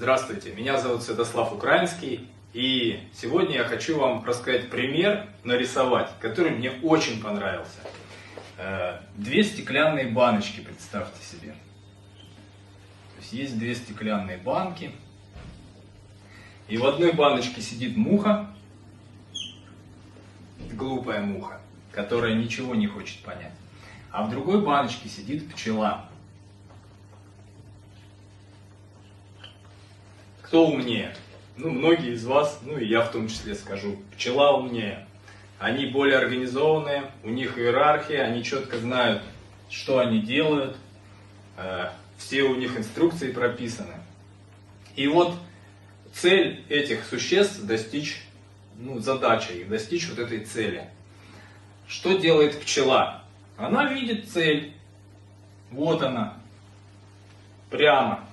Здравствуйте, меня зовут Святослав Украинский, и сегодня я хочу вам рассказать пример нарисовать, который мне очень понравился. Две стеклянные баночки, представьте себе. То есть две стеклянные банки, и в одной баночке сидит муха, глупая муха, которая ничего не хочет понять, а в другой баночке сидит пчела. Кто умнее? Многие из вас, и я в том числе скажу, пчела умнее. Они более организованные, у них иерархия, они четко знают, что они делают, все у них инструкции прописаны. И вот цель этих существ достичь, задача их достичь вот этой цели. Что делает пчела? Она видит цель, вот она, прямо,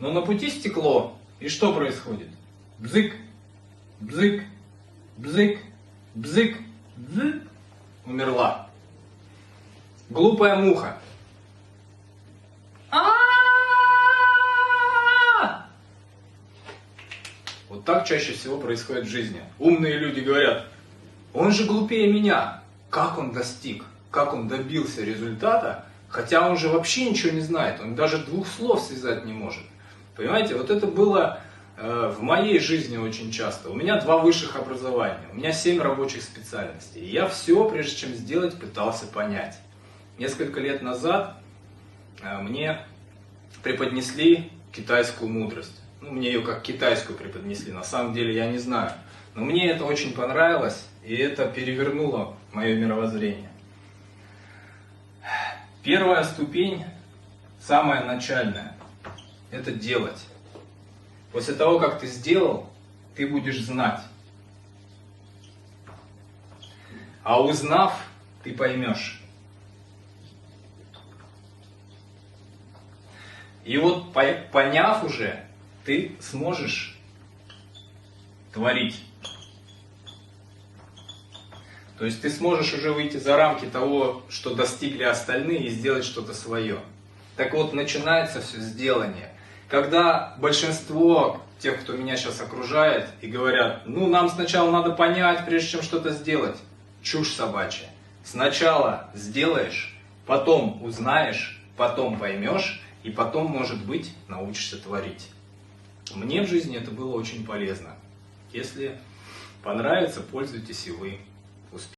но на пути стекло. И что происходит? Бзык, бзык, бзык, бзык, бзык. Умерла. Глупая муха. Вот так чаще всего происходит в жизни. Умные люди говорят: он же глупее меня. Как он достиг? Как он добился результата? Хотя он же вообще ничего не знает. Он даже двух слов связать не может. Понимаете, вот это было в моей жизни очень часто. У меня 2 высших образования, у меня 7 рабочих специальностей. И я все, прежде чем сделать, пытался понять. Несколько лет назад мне преподнесли китайскую мудрость. Мне ее как китайскую преподнесли, на самом деле я не знаю. Но мне это очень понравилось, и это перевернуло мое мировоззрение. Первая ступень, самая начальная, это делать. После того, как ты сделал, ты будешь знать. А узнав, ты поймешь. И вот поняв уже, ты сможешь творить. То есть ты сможешь уже выйти за рамки того, что достигли остальные, и сделать что-то свое. Так вот, начинается все с делания. Когда большинство тех, кто меня сейчас окружает, и говорят: нам сначала надо понять, прежде чем что-то сделать. Чушь собачья. Сначала сделаешь, потом узнаешь, потом поймешь, и потом, может быть, научишься творить. Мне в жизни это было очень полезно. Если понравится, пользуйтесь и вы.